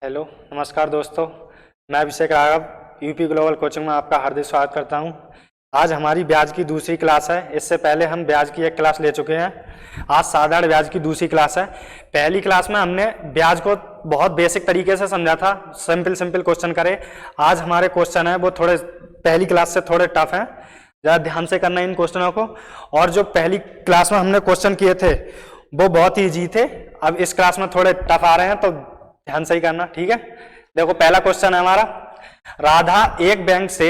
Hello नमस्कार दोस्तों, मैं अभिषेक राघव यूपी ग्लोबल कोचिंग में आपका हार्दिक स्वागत करता हूं। आज हमारी ब्याज की दूसरी क्लास है। इससे पहले हम ब्याज की एक क्लास ले चुके हैं। आज साधारण ब्याज की दूसरी क्लास है। पहली क्लास में हमने ब्याज को बहुत बेसिक तरीके से समझा था, सिंपल क्वेश्चन करे। आज हमारे क्वेश्चन है वो थोड़े पहली क्लास से थोड़े टफ हैं, ज़्यादा ध्यान से करना इन क्वेश्चनों को। और जो पहली क्लास में हमने क्वेश्चन किए थे वो बहुत ही ईजी थे, अब इस क्लास में थोड़े टफ आ रहे हैं, तो ध्यान से ही करना, ठीक है। देखो पहला क्वेश्चन है हमारा, राधा एक बैंक से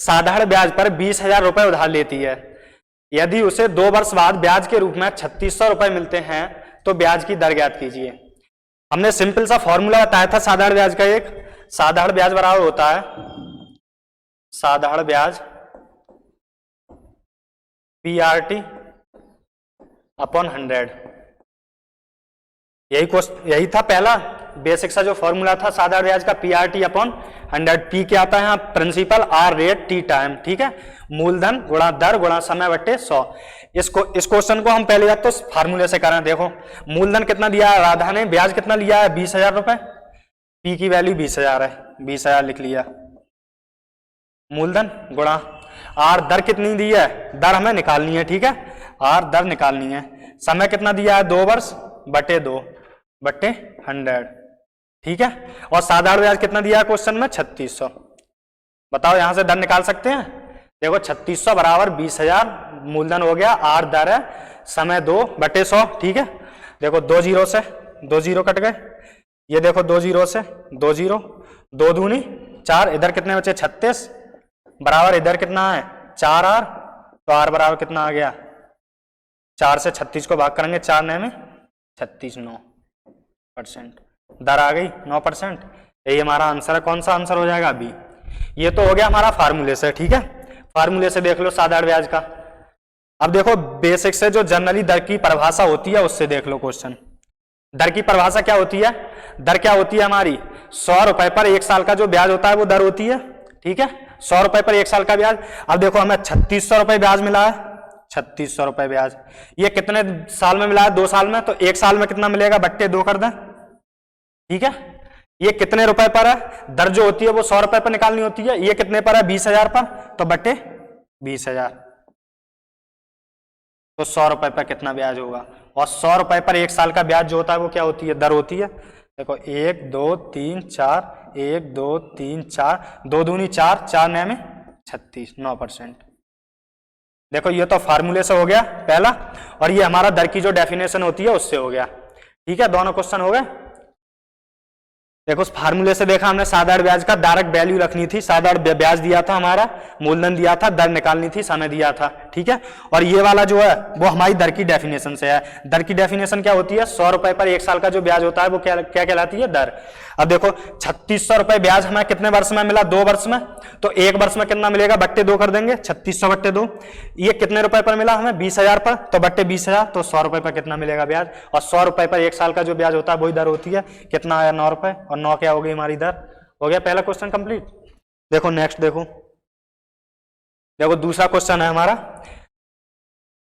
साधारण ब्याज पर 20,000 रुपए उधार लेती है। यदि उसे 2 वर्ष बाद ब्याज के रूप में 3600 रुपए मिलते हैं तो ब्याज की दर ज्ञात कीजिए। हमने सिंपल सा फॉर्मूला बताया था साधारण ब्याज का। एक साधारण ब्याज बराबर होता है साधारण ब्याज PRT अपॉन 100। यही था पहला बेसिक सा जो फॉर्मूला था साधारण ब्याज का, PRT अपॉन 100। पी क्या आता है यहाँ, principal, R rate, T time, ठीक है। मूलधन गुणा दर गुणा समय बट्टे 100। इस क्वेश्चन को हम पहले या तो फार्मूले से करें। देखो मूलधन कितना दिया है राधा ने, ब्याज कितना लिया है 20,000 रुपए, पी की वैल्यू 20,000 है, 20,000 लिख लिया। मूलधन गुणा आर, दर कितनी दी है, दर हमें निकालनी है, ठीक है, आर दर निकालनी है। समय कितना दिया है 2 वर्ष बटे 2 बटे 100, ठीक है। और साधारण ब्याज कितना दिया है क्वेश्चन में 3600। बताओ यहां से दर निकाल सकते हैं। देखो 3600 बराबर 20,000, मूलधन हो गया, आर दर है, समय 2 बटे 100, ठीक है। देखो 2 जीरो से 2 जीरो कट गए, ये देखो 2 जीरो से 2 जीरो, 2 दूनी 4, इधर कितने बचे 36 बराबर इधर कितना है 4 आर, तो आर बराबर कितना आ गया 4 से 36 को भाग करेंगे, 4 नए में 36, 9%, दर आ गई 9%। यही हमारा आंसर है। कौन सा आंसर हो जाएगा बी। ये तो हो गया हमारा फार्मूले से, ठीक है। फार्मूले से देख लो साधारण ब्याज का। अब देखो बेसिक से जो जनरली दर की परिभाषा होती है उससे देख लो क्वेश्चन। दर की परिभाषा क्या होती है, दर क्या होती है हमारी, 100 रुपए पर 1 साल का जो ब्याज होता है वो दर होती है, ठीक है। 100 रुपए पर 1 साल का ब्याज। अब देखो हमें 3600 रुपए ब्याज मिला है, 3600 रुपए ब्याज, ये कितने साल में मिला है 2 साल में, तो 1 साल में कितना मिलेगा बट्टे 2 कर दें, ठीक है। ये कितने रुपए पर है, दर जो होती है वो 100 रुपए पर निकालनी होती है, ये कितने पर है 20,000 पर, तो बट्टे 20,000, तो 100 रुपए पर कितना ब्याज होगा। और 100 रुपए पर 1 साल का ब्याज जो होता है वो क्या होती है, दर होती है। देखो 1 2 3 4, 1 2 3 4, 2 दूनी 4, 4 नए में 36, 9%। देखो ये तो फार्मूले से हो गया पहला, और ये हमारा दर की जो डेफिनेशन होती है उससे हो गया, ठीक है। दोनों क्वेश्चन हो गए। देखो उस फार्मूले से देखा हमने साधारण ब्याज का डायरेक्ट वैल्यू रखनी थी, साधारण ब्याज दिया था हमारा, मूलधन दिया था, दर निकालनी थी, समय दिया था, ठीक है। और ये वाला जो है वो हमारी दर की डेफिनेशन से है। दर की डेफिनेशन क्या होती है, 100 रुपए पर 1 साल का जो ब्याज होता है वो क्या कहलाती है, दर। अब देखो 3600 रुपए ब्याज हमें कितने वर्ष में मिला, 2 वर्ष में, तो 1 वर्ष में कितना मिलेगा बट्टे 2 कर देंगे, 3600 बट्टे 2। ये कितने रुपए पर मिला हमें 20,000 पर, तो बट्टे 20,000, तो 100 रुपए पर कितना मिलेगा ब्याज। और 100 रुपए पर 1 साल का जो ब्याज होता है वही दर होती है, कितना आया 9 रुपए, और 9 क्या हो गई हमारी दर। हो गया पहला क्वेश्चन कंप्लीट। देखो नेक्स्ट देखो दूसरा क्वेश्चन है हमारा,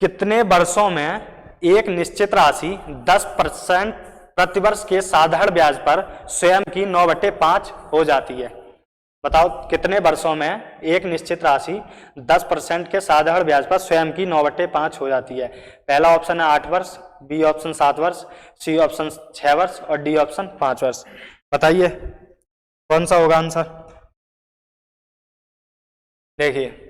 कितने वर्षों में एक निश्चित राशि 10% प्रतिवर्ष के साधारण ब्याज पर स्वयं की 9/5 हो जाती है। बताओ कितने वर्षों में एक निश्चित राशि 10% के साधारण ब्याज पर स्वयं की 9/5 हो जाती है। पहला ऑप्शन है 8 वर्ष, बी ऑप्शन 7 वर्ष, सी ऑप्शन 6 वर्ष और डी ऑप्शन 5 वर्ष। बताइए कौन सा होगा आंसर। देखिए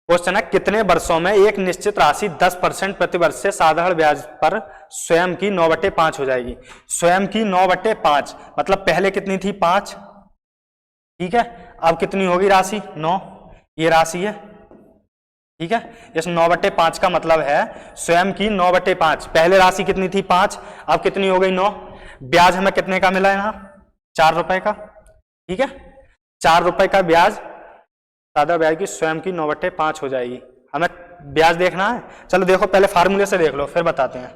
क्वेश्चन है कितने वर्षों में एक निश्चित राशि 10% प्रतिवर्ष से साधारण ब्याज पर स्वयं की 9/5 हो जाएगी। स्वयं की 9/5 मतलब पहले कितनी थी 5, ठीक है। अब कितनी होगी राशि 9, ये राशि है, ठीक है। इस 9/5 का मतलब है स्वयं की 9/5, पहले राशि कितनी थी 5, अब कितनी हो गई 9। ब्याज हमें कितने का मिला यहाँ 4 रुपए का, ठीक है। 4 रुपए का ब्याज साधारण ब्याज की स्वयं की 9/5 हो जाएगी। हमें ब्याज देखना है, चलो देखो पहले फार्मूले से देख लो फिर बताते हैं।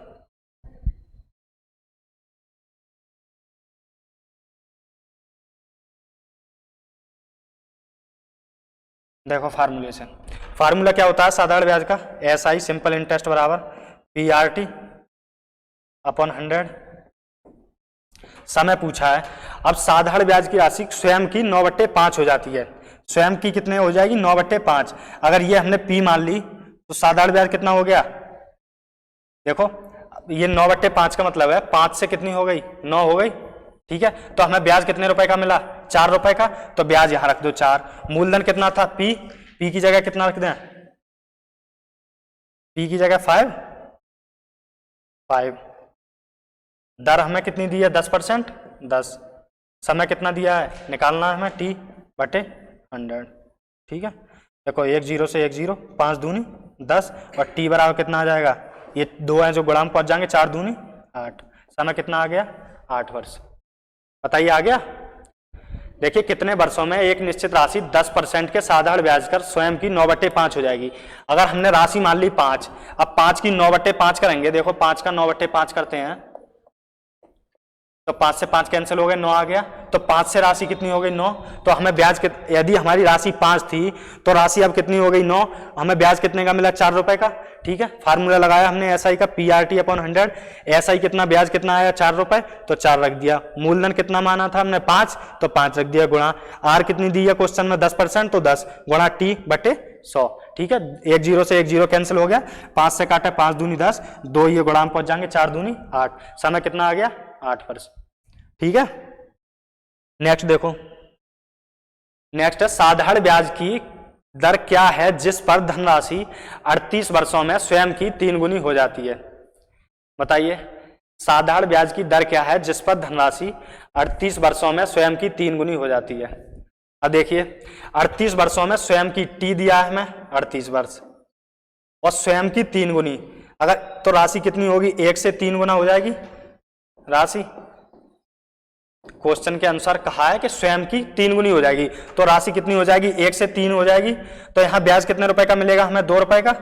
देखो फार्मूले से, फार्मूला क्या होता है साधारण ब्याज का, SI सिंपल इंटरेस्ट बराबर PRT अपॉन 100। समय पूछा है। अब साधारण ब्याज की राशि स्वयं की 9/5 हो जाती है। स्वयं की कितने हो जाएगी? 9/5। अगर ये हमने पी मान ली तो साधारण ब्याज कितना हो गया? देखो ये 9/5 का मतलब है 5 से कितनी हो गई? 9 हो गई। ठीक है, तो हमें ब्याज कितने रुपए का मिला? 4 रुपए का। तो ब्याज यहां रख दो 4। मूलधन कितना था? पी। पी की जगह कितना रख दें? पी की जगह 5। दर हमें कितनी दी है? 10%। 10। समय कितना दिया है? निकालना है हमें T/100। ठीक है, देखो 1 0 से 1 0, 5 दूनी 10 और T बराबर कितना आ जाएगा? ये 2 हैं जो गुणा में पहुंच जाएंगे, 4 दूनी 8। समय कितना आ गया? 8 वर्ष। बताइए आ गया? देखिए कितने वर्षों में एक निश्चित राशि 10% के साधारण ब्याज कर स्वयं की 9/5 हो जाएगी। अगर हमने राशि मान ली 5, अब 5 की 9/5 करेंगे। देखो 5 का 9/5 करते हैं तो 5 से 5 कैंसिल हो गए, 9 आ गया। तो 5 से राशि कितनी हो गई? 9। तो हमें ब्याज यदि हमारी राशि 5 थी तो राशि अब कितनी हो गई? 9। हमें ब्याज कितने का मिला? 4 रुपए का। ठीक है, फार्मूला लगाया हमने एसआई का, PRT/100। एसआई कितना, ब्याज कितना आया? 4 रुपए, तो 4 रख दिया। मूलधन कितना माना था हमने? 5, तो 5 रख दिया। गुणा आर कितनी दी है क्वेश्चन में? 10%, तो 10 गुणा T/100। ठीक है, 1 0 से 1 0 कैंसिल हो गया, 5 से काटा 5 दूनी 10, 2 ये गुणा में पहुंच जाएंगे, 4 दूनी 8। समय कितना आ गया? 8 वर्ष। ठीक है, नेक्स्ट देखो। नेक्स्ट है साधारण ब्याज की दर क्या है जिस पर धनराशि 38 वर्षों में स्वयं की 3 गुनी हो जाती है? बताइए साधारण ब्याज की दर क्या है जिस पर धनराशि 38 वर्षों में स्वयं की 3 गुनी हो जाती है? अब देखिए 38 वर्षों में स्वयं की T दिया है हमें 38 वर्ष और स्वयं की 3 गुनी। अगर तो राशि कितनी होगी? 1 से 3 गुना हो जाएगी राशि। क्वेश्चन के अनुसार कहा है कि स्वयं की 3 गुनी हो जाएगी, तो राशि कितनी हो जाएगी? 1 से 3 हो जाएगी। तो यहां ब्याज कितने रुपए का मिलेगा हमें? 2 रुपए का।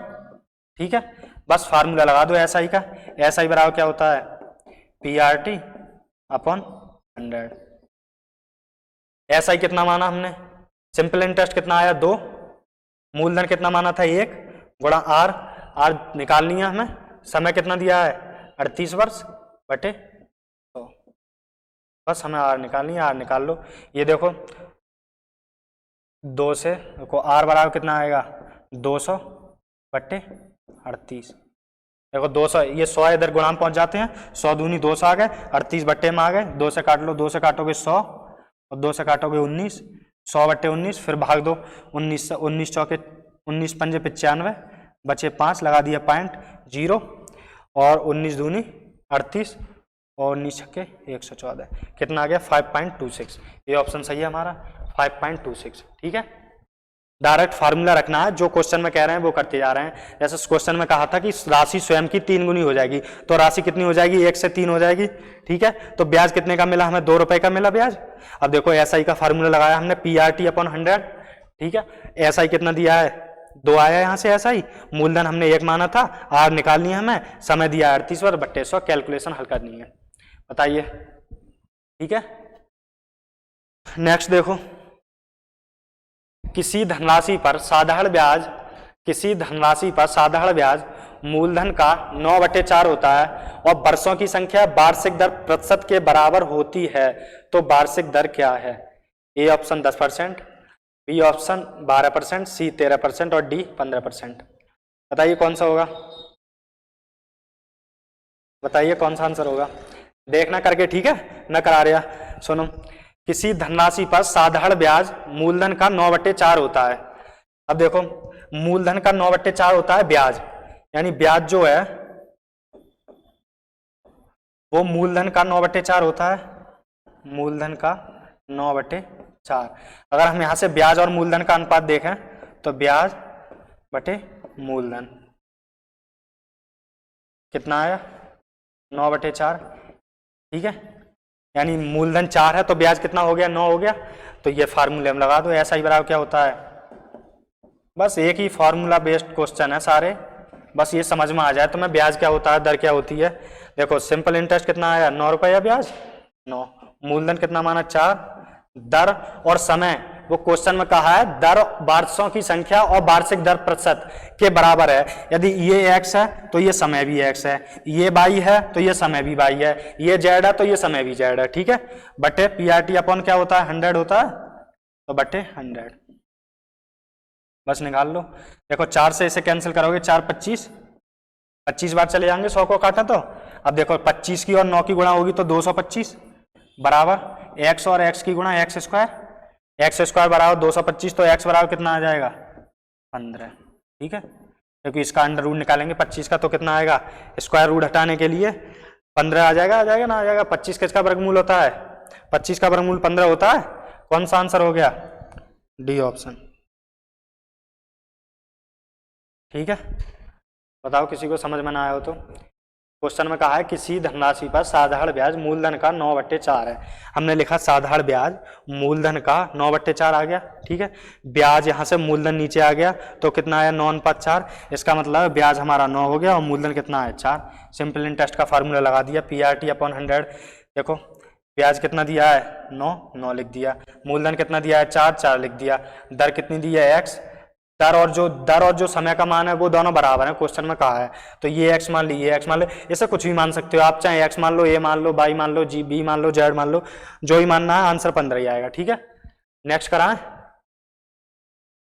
ठीक है, बस फार्मूला लगा दो एसआई का। एसआई बराबर क्या होता है? PRT/100। एसआई कितना माना हमने? सिंपल इंटरेस्ट कितना आया? 2। मूलधन कितना माना था? 1 गुणा आर। आर निकालनी है हमें। समय कितना दिया है? 38 वर्ष बटे 100। बस हमें आर निकालनी है, आर निकाल लो। ये देखो 2 से देखो आर बराबर कितना आएगा? 200/38। देखो 200, ये 100 इधर गुणा में पहुंच जाते हैं, 100 दूनी 200 आ गए, 38 बट्टे में आ गए। 2 से काट लो, 2 से काटोगे 100 और 2 से काटोगे 19, 100/19, फिर भाग दो 19 से, 19 चौके 19 पंजे 95, बचे 5, लगा दिया पॉइंट 0 और 19 दूनी 38 और 19 छक्के 114। कितना आ गया? 5.26। ये ऑप्शन सही है हमारा, 5.26। ठीक है, डायरेक्ट फार्मूला रखना है, जो क्वेश्चन में कह रहे हैं वो करते जा रहे हैं। जैसे क्वेश्चन में कहा था कि राशि स्वयं की 3 गुनी हो जाएगी, तो राशि कितनी हो जाएगी? 1 से 3 हो जाएगी। ठीक है, तो ब्याज कितने का मिला हमें? 2 रुपए का मिला ब्याज। अब देखो एसआई का फार्मूला लगाया हमने, PRT/100। ठीक है, एसआई कितना दिया है? 2 आया यहाँ से एसआई। मूलधन हमने 1 माना था, आर निकालनी है हमें। समय दिया 38 वर्ष बट्टे 100। कैलकुलेशन हल करनी है, बताइए। ठीक है, नेक्स्ट देखो। किसी धनराशि पर साधारण ब्याज मूलधन का 9/4 होता है और वर्षों की संख्या वार्षिक दर प्रतिशत के बराबर होती है, तो वार्षिक दर क्या है? ए ऑप्शन 10%, बी ऑप्शन 12%, सी 13% और डी 15%। बताइए कौन सा होगा? बताइए कौन सा आंसर होगा? देखना करके, ठीक है, न करा रहा। सुनो, किसी धनराशि पर साधारण ब्याज मूलधन का 9/4 होता है। अब देखो मूलधन का 9/4 होता है ब्याज, यानी ब्याज जो है वो मूलधन का 9/4 होता है। मूलधन का 9/4। अगर हम यहां से ब्याज और मूलधन का अनुपात देखें तो ब्याज बटे मूलधन कितना आया? 9/4। ठीक है, यानी मूलधन 4 है तो ब्याज कितना हो गया? 9 हो गया। तो ये फार्मूले में लगा दो, ऐसा ही बराबर क्या होता है? बस एक ही फार्मूला बेस्ड क्वेश्चन है सारे, बस ये समझ में आ जाए तो मैं ब्याज क्या होता है, दर क्या होती है। देखो सिंपल इंटरेस्ट कितना आया? 9 रुपया ब्याज 9। मूलधन कितना माना? 4। दर और समय वो क्वेश्चन में कहा है दर वर्षों की संख्या और वार्षिक दर प्रतिशत के बराबर है। यदि ये x है तो ये समय भी x है, ये y है तो ये समय भी y है, ये z है तो ये समय भी z है, ठीक है। बटे PRT अपॉन क्या होता है 100 होता है, तो बटे 100 बस निकाल लो। देखो 4 से इसे कैंसिल करोगे 4 25 25 बार चले जाएंगे 100 को काटा तो। अब देखो 25 की और 9 की गुणा होगी तो 225 बराबर x और x की गुणा x स्क्वायर बराबर 225, तो x बराबर कितना आ जाएगा 15, ठीक है। क्योंकि इसका अंडर रूट निकालेंगे 25 का तो कितना आएगा, स्क्वायर रूट हटाने के लिए 15 आ जाएगा ना आ जाएगा। 25 किसका वर्गमूल होता है, 25 का वर्गमूल 15 होता है। कौन सा आंसर हो गया, डी ऑप्शन, ठीक है। बताओ किसी को समझ में ना आया हो तो। क्वेश्चन में कहा है किसी धनराशि पर साधारण ब्याज मूलधन का 9/4 है। हमने लिखा साधारण ब्याज मूलधन का 9/4 आ गया, ठीक है। ब्याज यहाँ से मूलधन नीचे आ गया तो कितना आया 9/4, इसका मतलब ब्याज हमारा 9 हो गया और मूलधन कितना है 4। सिंपल इंटरेस्ट का फार्मूला लगा दिया PRT अपॉन 100। देखो ब्याज कितना दिया है 9 लिख दिया, मूलधन कितना दिया है 4 लिख दिया, दर कितनी दी है x, दर और जो समय का मान है वो दोनों बराबर है, क्वेश्चन में कहा है। तो ये x मान ली, ये x मान लो, इसे कुछ भी मान सकते हो आप, चाहे x मान लो, a मान लो, y मान लो, b मान लो, z मान लो, जो ही मानना है, आंसर 15 ही आएगा, ठीक है। नेक्स्ट कराएं।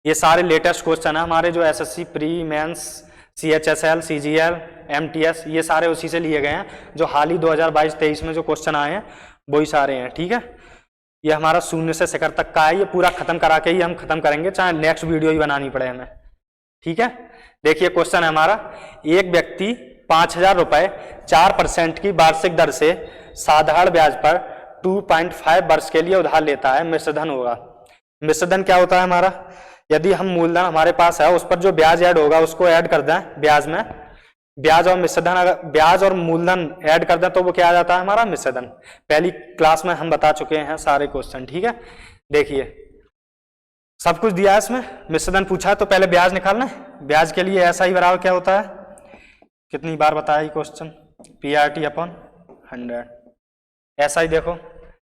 ये सारे लेटेस्ट क्वेश्चन है हमारे जो SSC pre mains CHSL CGL MTS ये सारे उसी से लिए गए हैं, जो हाल ही 2022-23 में जो क्वेश्चन आए हैं वही सारे हैं, ठीक है। ये हमारा शून्य से शिखर तक का है, ये पूरा खत्म करा के ही हम खत्म करेंगे, चाहे नेक्स्ट वीडियो ही बनानी पड़े हमें, ठीक है। देखिए क्वेश्चन है हमारा, एक व्यक्ति 5,000 रुपए 4% की वार्षिक दर से साधारण ब्याज पर 2.5 वर्ष के लिए उधार लेता है, मिश्रधन होगा। मिश्रधन क्या होता है हमारा, यदि हम मूलधन हमारे पास है उस पर जो ब्याज ऐड होगा उसको ऐड कर दें ब्याज में, ब्याज और मिश्रधन, अगर ब्याज और मूलधन ऐड कर दें तो वो क्या आ जाता है हमारा मिश्रधन। पहली क्लास में हम बता चुके हैं सारे क्वेश्चन, ठीक है। देखिए सब कुछ दिया है इसमें, मिश्रधन पूछा है तो पहले ब्याज निकालना है। ब्याज के लिए ऐसा ही बराबर क्या होता है, कितनी बार बताया ये क्वेश्चन, PRT अपॉन 100। ऐसा ही देखो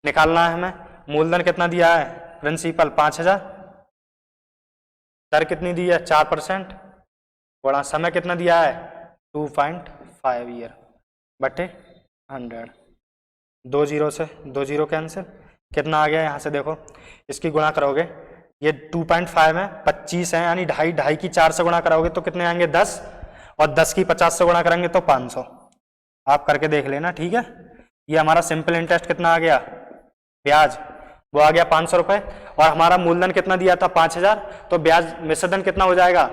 निकालना है हमें, मूलधन कितना दिया है प्रिंसिपल 5,000, दर कितनी दी है 4%, बड़ा समय कितना दिया है 2.5 ईयर बटे 100, 2 जीरो से 2 जीरो कैंसिल, कितना आ गया यहाँ से देखो, इसकी गुणा करोगे, ये 2.5 है 25 है, यानी ढाई की 4 से गुणा कराओगे तो कितने आएंगे 10, और 10 की 50 से गुणा करेंगे तो 500। आप करके देख लेना, ठीक है। ये हमारा सिंपल इंटरेस्ट कितना आ गया, ब्याज वो आ गया 500 रुपए, और हमारा मूलधन कितना दिया था 5,000, तो ब्याज मिश्रधन कितना हो जाएगा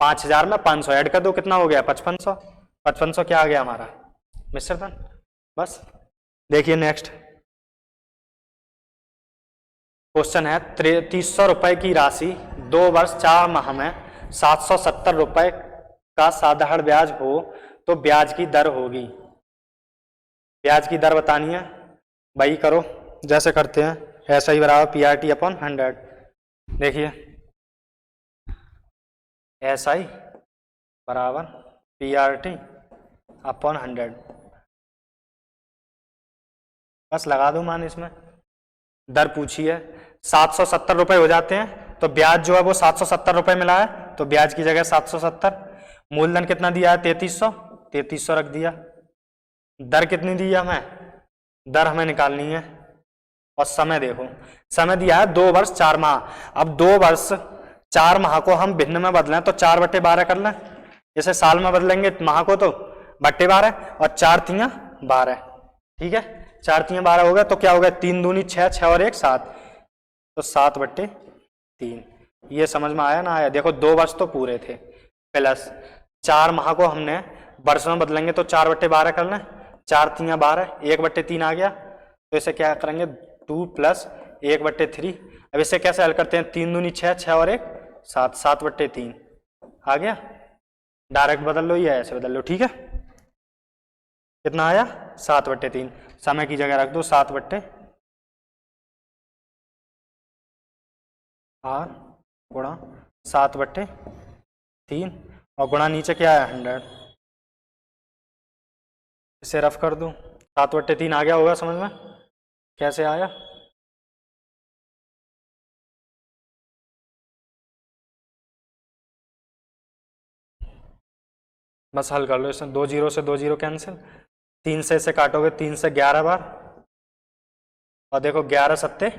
5,000 में 500 ऐड कर दो, कितना हो गया 5500, 5500 क्या आ गया हमारा मिश्रधन। बस देखिए नेक्स्ट क्वेश्चन है, 300 रुपए की राशि 2 वर्ष 4 माह में 770 रुपए का साधारण ब्याज हो तो ब्याज की दर होगी। ब्याज की दर बतानी है, वही करो जैसे करते हैं, ऐसा ही बराबर PRT अपॉन 100। देखिए ऐसा ही बराबर PRT अपॉन 100, बस लगा दो मान इसमें। दर पूछी है 770 रुपए हो जाते हैं, तो ब्याज जो है वो 770 रुपए मिला है, तो ब्याज की जगह 770। मूलधन कितना दिया है 3300 रख दिया। दर कितनी दी है हमें, दर हमें निकालनी है, और समय देखो, समय दिया है 2 वर्ष 4 माह। अब 2 वर्ष 4 माह को हम भिन्न में बदलें तो 4/12 कर लें, जैसे साल में बदलेंगे माह को तो बट्टे 12 और 4 तियां 12, ठीक है। 4 तियां 12 हो गया तो क्या हो गया 3 दूनी 6, 6 और 1 7, तो 7/3। ये समझ में आया ना आया, देखो 2 वर्ष तो पूरे थे, प्लस 4 माह को हमने वर्ष में बदलेंगे तो 4/12 कर लें, 4 तियां 12, 1/3 आ गया, तो इसे क्या करेंगे 2 + 1/3। अब इसे कैसे हल करते हैं, 3 दूनी 6, 6 और 1 7, 7/3 आ गया। डायरेक्ट बदल लो या ऐसे बदल लो, ठीक है। कितना आया 7/3, समय की जगह रख दो 7/8 गुणा 7/3, और गुणा नीचे क्या है 100, इसे रफ कर दूं, 7/3 आ गया होगा समझ में, कैसे आया बस हल कर लो इसे, 2 जीरो से 2 जीरो कैंसिल, 3 से इसे काटोगे 3 से 11 बार, और देखो 11 सत्ते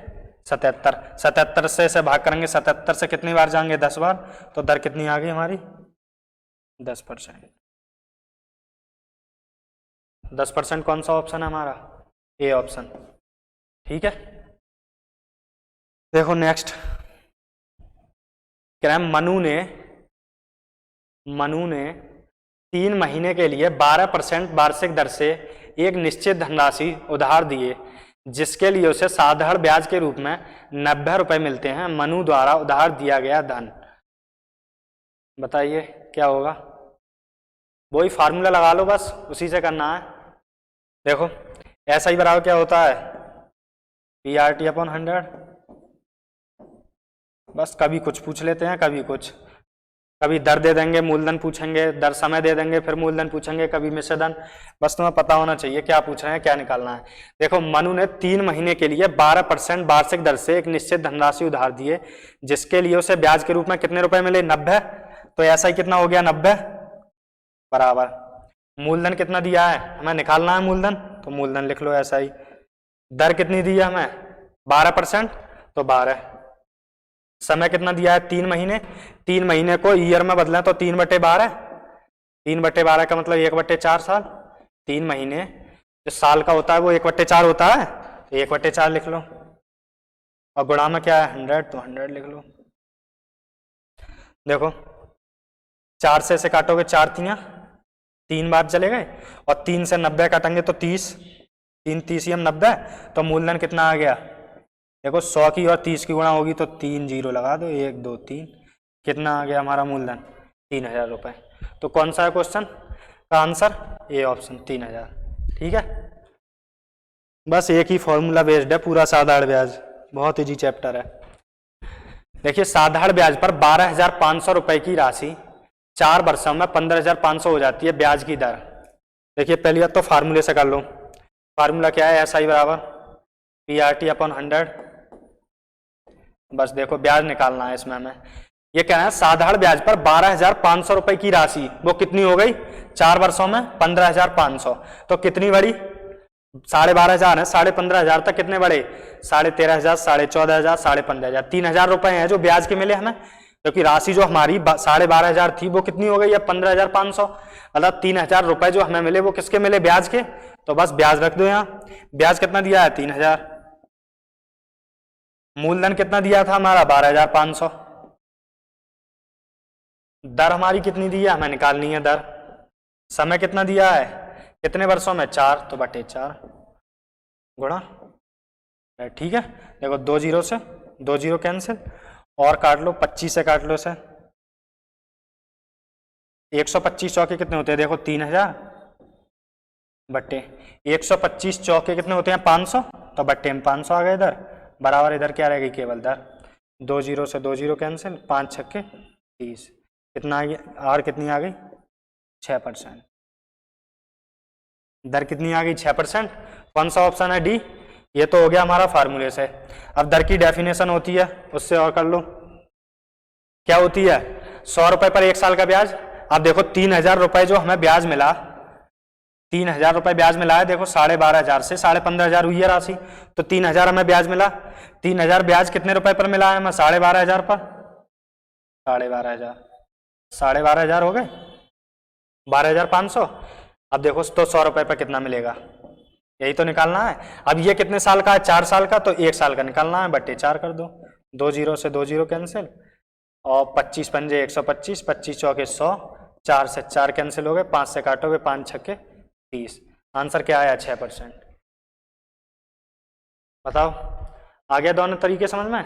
77, 77 से इसे भाग करेंगे, 77 से कितनी बार जाएंगे 10 बार, तो दर कितनी आ गई हमारी 10%। 10% कौन सा ऑप्शन है हमारा, ए ऑप्शन। ठीक है, देखो नेक्स्ट कह रहा है मनु ने 3 महीने के लिए 12% वार्षिक दर से एक निश्चित धनराशि उधार दिए, जिसके लिए उसे साधारण ब्याज के रूप में 90 रुपए मिलते हैं। मनु द्वारा उधार दिया गया धन, बताइए क्या होगा। वही फार्मूला लगा लो, बस उसी से करना है। देखो ऐसा ही बराबर क्या होता है, PRT अपॉन 100। बस कभी कुछ पूछ लेते हैं, कभी कुछ, कभी दर दे देंगे मूलधन पूछेंगे, दर समय दे देंगे फिर मूलधन पूछेंगे, कभी मिश्रधन। बस तुम्हें पता होना चाहिए क्या पूछ रहे हैं, क्या निकालना है। देखो मनु ने 3 महीने के लिए 12% वार्षिक दर से एक निश्चित धनराशि उधार दिए, जिसके लिए उसे ब्याज के रूप में कितने रुपए मिले 90। तो ऐसा ही कितना हो गया 90 बराबर मूलधन कितना दिया है हमें निकालना है मूलधन, तो मूलधन लिख लो ऐसा ही। दर कितनी दी है हमें 12%, तो 12। समय कितना दिया है 3 महीने, 3 महीने को ईयर में बदलें तो 3/12, 3/12 का मतलब 1/4 साल। 3 महीने जो साल का होता है वो 1/4 होता है, तो 1/4 लिख लो, और गुणा में क्या है 100, तो 100 लिख लो। देखो 4 से इसे काटोगे 4 तियां 3 बार चले गए, और 3 से 90 काटेंगे तो 30, 3 30 90, तो मूलधन कितना आ गया। देखो 100 की और 30 की गुणा होगी तो 3 जीरो लगा दो, 1 2 3, कितना आ गया हमारा मूलधन 3000 रुपए। तो कौन सा है क्वेश्चन का आंसर, ए ऑप्शन 3000। ठीक है, बस एक ही फॉर्मूला बेस्ड है पूरा साधारण ब्याज, बहुत इजी चैप्टर है। देखिए साधारण ब्याज पर 12,500 रुपए की राशि 4 वर्षों में 15,500 हो जाती है ब्याज की दर। देखिए पहली बात तो फार्मूले से कर लो, फार्मूला क्या है, SI बराबर PRT अपॉन 100। बस देखो ब्याज निकालना है इसमें हमें, ये कहना है साधारण ब्याज पर 12,500 रुपए की राशि वो कितनी हो गई 4 वर्षों में 15,500, तो कितनी बढ़ी 12,500 है, 15,500 तक कितने बढ़े 13,500, 14,500, 15,500, 3,000 रुपए हैं जो ब्याज के मिले हमें, क्योंकि राशि जो हमारी 12,500 थी वो कितनी हो गई है 15,500, मतलब 3,000 रुपए जो हमें मिले वो किसके मिले ब्याज के। तो बस ब्याज रख दो यहाँ, ब्याज कितना दिया है 3,000, मूलधन कितना दिया था हमारा 12,500, दर हमारी कितनी दी है हमें निकालनी है दर, समय कितना दिया है कितने वर्षों में 4, तो बटे 4 गुणा। ठीक है, देखो 2 जीरो से 2 जीरो कैंसिल, और काट लो 25 से काट लो इसे, 125 चौके कितने होते हैं देखो 3,000 बट्टे 125 चौके कितने होते हैं 500, तो बट्टे में 500 आ गए इधर, बराबर इधर क्या रहेगी केवल दर। 2 जीरो से 2 जीरो कैंसिल, 5 छक्के 30, कितना आ गया आर कितनी आ गई 6%, दर कितनी आ गई 6%। कौन सा ऑप्शन है डी, ये तो हो गया हमारा फार्मूले से। अब दर की डेफिनेशन होती है उससे और कर लो, क्या होती है 100 रुपए पर 1 साल का ब्याज। अब देखो 3,000 रुपए जो हमें ब्याज मिला, 3,000 रुपए ब्याज मिला है, देखो 12,500 से 15,500 हुई है राशि, तो 3,000 हमें ब्याज मिला, 3,000 ब्याज कितने रुपए पर मिला है हमें 12,500 पर, 12,500, 12,500 हो गए 12,500। अब देखो तो 100 रुपए पर कितना मिलेगा, यही तो निकालना है। अब ये कितने साल का है 4 साल का, तो 1 साल का निकालना है, बट्टे 4 कर दो, 2 जीरो से 2 जीरो कैंसिल, और 25 पंजे 125, 25 चौके 100, 4 से 4 कैंसिल हो गए, 5 से काटोगे 5 छक्के 30, आंसर क्या आया 6%। बताओ आ गया दोनों तरीके समझ में।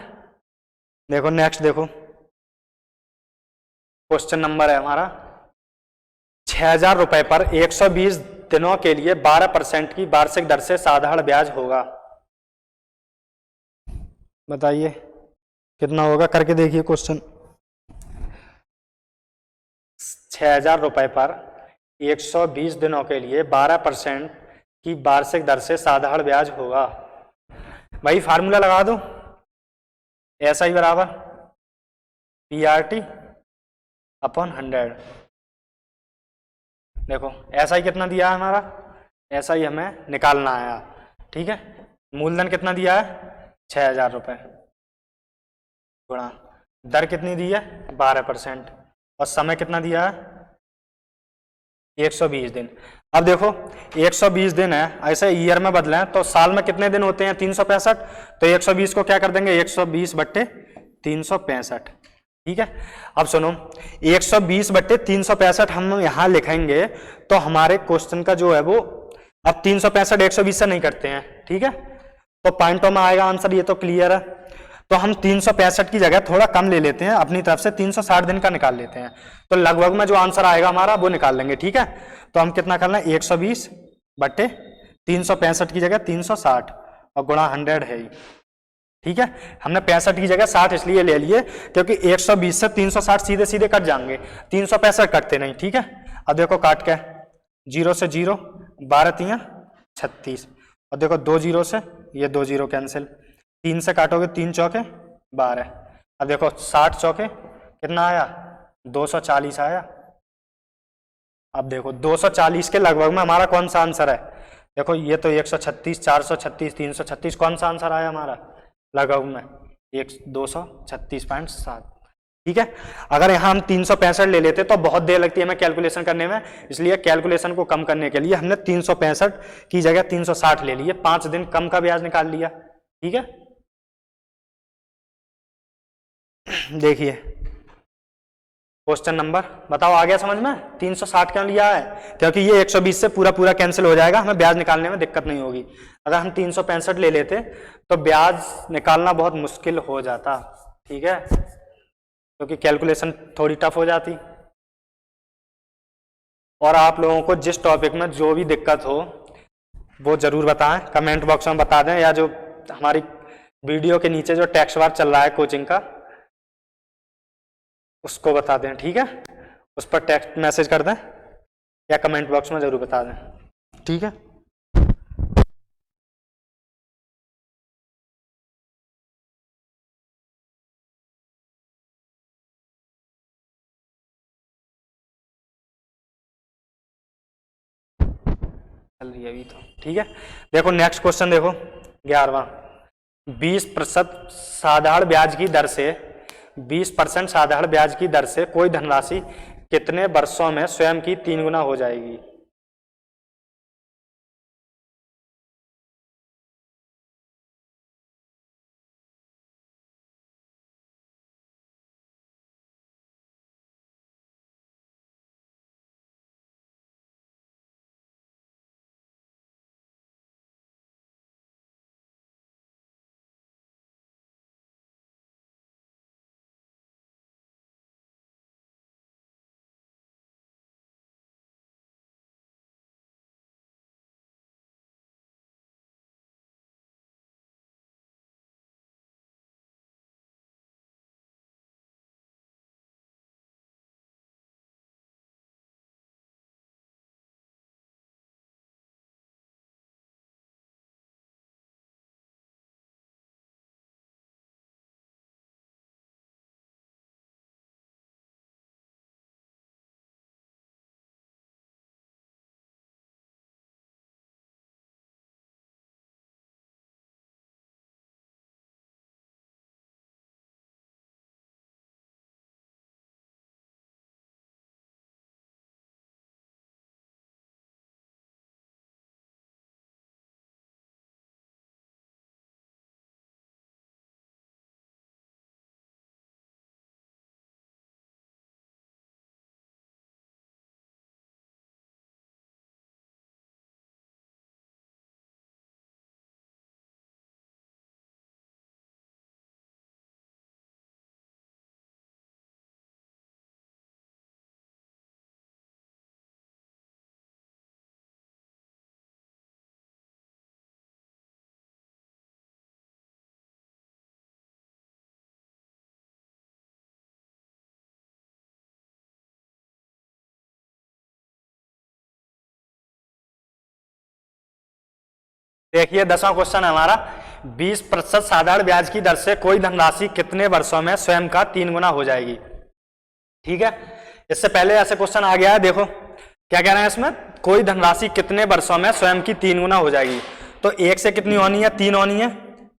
देखो नेक्स्ट देखो क्वेश्चन नंबर है हमारा 6,000 रुपए पर 120 दिनों के लिए 12% की वार्षिक दर से साधारण ब्याज होगा। बताइए कितना होगा, करके देखिए क्वेश्चन। 6,000 रुपए पर 120 दिनों के लिए 12% की वार्षिक दर से साधारण ब्याज होगा। भाई फार्मूला लगा दो, SI बराबर PRT अपॉन 100। देखो ऐसा ही कितना दिया है हमारा, ऐसा ही हमें निकालना है, ठीक है। मूलधन कितना दिया है 6,000 रुपये, गुणा दर कितनी दी है 12%, और समय कितना दिया है 120 दिन। अब देखो 120 दिन है, ऐसे ईयर में बदले तो साल में कितने दिन होते हैं 365, तो 120 को क्या कर देंगे 120 बट्टे 365, ठीक है। अब सुनो 120 बट्टे 365 हम यहां लिखेंगे तो हमारे क्वेश्चन का जो है वो, अब 365 120 से नहीं करते हैं, ठीक है, तो पॉइंटों में आएगा आंसर, ये तो क्लियर है। तो हम 365 की जगह थोड़ा कम ले लेते हैं, अपनी तरफ से 360 दिन का निकाल लेते हैं, तो लगभग में जो आंसर आएगा हमारा वो निकाल लेंगे, ठीक है। तो हम कितना करना है 120 बट्टे 365 की जगह 360 और गुणा 100 है ही, ठीक है। हमने 65 की जगह 60 इसलिए ले लिए क्योंकि 120 से 360 सीधे सीधे कट जाएंगे, 365 कटते नहीं, ठीक है। अब देखो काट के 0 से 0, 12 तियां 36, और देखो 2 0 से ये 2 0 कैंसिल, 3 से काटोगे 3 चौके 12, अब देखो 60 चौके कितना आया 240 आया। अब देखो 240 के लगभग में हमारा कौन सा आंसर है, देखो ये तो 136, 436, 336, कौन सा आंसर आया हमारा लगभग में 236.7, ठीक है। अगर यहाँ हम 365 ले लेते तो बहुत देर लगती है हमें कैलकुलेशन करने में, इसलिए कैलकुलेशन को कम करने के लिए हमने 365 की जगह 360 ले लिए, 5 दिन कम का ब्याज निकाल लिया, ठीक है। देखिए क्वेश्चन नंबर, बताओ आ गया समझ में, 360 क्यों लिया है, क्योंकि ये 120 से पूरा पूरा कैंसिल हो जाएगा, हमें ब्याज निकालने में दिक्कत नहीं होगी। अगर हम 365 ले लेते तो ब्याज निकालना बहुत मुश्किल हो जाता, ठीक है, क्योंकि कैलकुलेशन थोड़ी टफ हो जाती। और आप लोगों को जिस टॉपिक में जो भी दिक्कत हो वो जरूर बताएं, कमेंट बॉक्स में बता दें, या जो हमारी वीडियो के नीचे जो टेक्स्ट बार चल रहा है कोचिंग का उसको बता दें, ठीक है, उस पर टेक्स्ट मैसेज कर दें या कमेंट बॉक्स में जरूर बता दें, ठीक है। चल रही है अभी तो, ठीक है। देखो नेक्स्ट क्वेश्चन देखो 11वां, 20% साधारण ब्याज की दर से 20% साधारण ब्याज की दर से कोई धनराशि कितने वर्षों में स्वयं की 3 गुना हो जाएगी। देखिए 10वां क्वेश्चन है हमारा, 20% साधारण ब्याज की दर से कोई धनराशि कितने वर्षों में स्वयं का 3 गुना हो जाएगी, ठीक है। इससे पहले ऐसे क्वेश्चन आ गया है, देखो क्या कह रहे हैं इसमें, कोई धनराशि कितने वर्षों में स्वयं की 3 गुना हो जाएगी। तो 1 से कितनी होनी है, 3 होनी है,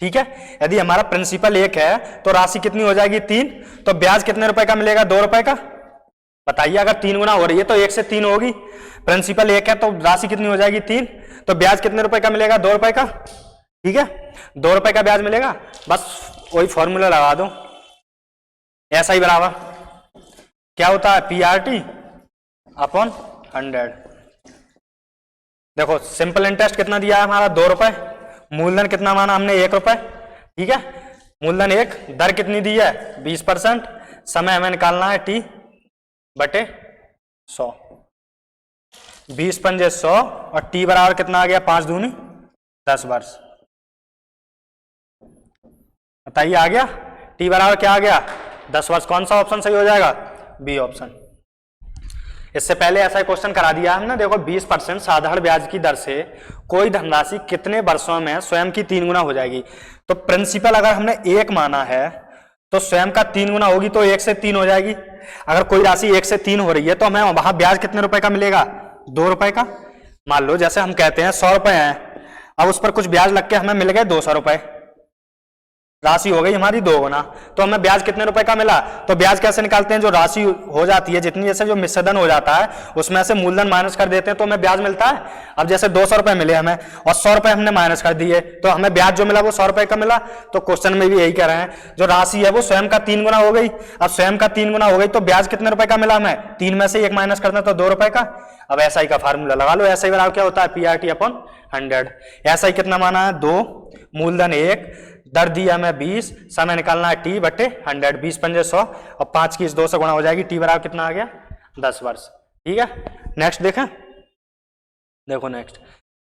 ठीक है। यदि हमारा प्रिंसिपल 1 है तो राशि कितनी हो जाएगी 3, तो ब्याज कितने रुपए का मिलेगा, 2 रुपए का। बताइए, अगर 3 गुना हो रही है तो 1 से 3 होगी, प्रिंसिपल 1 है तो राशि कितनी हो जाएगी 3, तो ब्याज कितने रुपए का मिलेगा, 2 रुपए का, ठीक है। 2 रुपए का ब्याज मिलेगा, बस वही फॉर्मूला लगा दो, ऐसा ही बराबर क्या होता है, PRT अपॉन 100। देखो सिंपल इंटरेस्ट कितना दिया है हमारा, 2 रुपए, मूलधन कितना माना हमने, 1 रुपए, ठीक है। मूलधन 1, दर कितनी दी है 20%, समय हमें निकालना है T बटे 100, 20 पंजे 100 और T बराबर कितना आ गया, 5 दूनी 10 वर्ष। बताइए आ गया, T बराबर क्या आ गया, 10 वर्ष। कौन सा ऑप्शन सही हो जाएगा, बी ऑप्शन। इससे पहले ऐसा क्वेश्चन करा दिया हमने, देखो 20% साधारण ब्याज की दर से कोई धनराशि कितने वर्षों में स्वयं की 3 गुना हो जाएगी। तो प्रिंसिपल अगर हमने 1 माना है तो स्वयं का 3 गुना होगी तो 1 से 3 हो जाएगी। अगर कोई राशि 1 से 3 हो रही है तो हमें वहां ब्याज कितने रुपए का मिलेगा, 2 रुपए का। मान लो जैसे हम कहते हैं 100 रुपए हैं, अब उस पर कुछ ब्याज लग के हमें मिल गए 200 रुपए, राशि हो गई हमारी 2 गुना, तो हमें ब्याज कितने रुपए का मिला। तो ब्याज कैसे निकालते हैं, जो राशि हो जाती है जितनी, जैसे जो मिश्रधन हो जाता है उसमें से मूलधन माइनस कर देते हैं तो हमें ब्याज मिलता है। अब जैसे 200 रुपए मिले हमें और 100 रुपए हमने माइनस कर दिए तो हमें ब्याज जो मिला वो 100 रुपए का मिला। तो क्वेश्चन में भी यही कह रहे हैं, जो राशि है वो स्वयं का 3 गुना हो गई। अब स्वयं का 3 गुना हो गई तो ब्याज कितने रुपए का मिला हमें, 3 में से 1 माइनस करना तो 2 रुपए का। अब ऐसा ही का फार्मूला लगा लो, ऐसा ही बराबर क्या होता है, PRT अपॉन 100। ऐसा ही कितना माना है, 2, मूलधन 1, दर दी हमें 20, समय निकालना है T बटे 100, 20 पंजे 100 और 5 की इस 2 से गुणा हो जाएगी, T बराबर कितना आ गया, 10 वर्ष, ठीक है। नेक्स्ट देखें, देखो नेक्स्ट,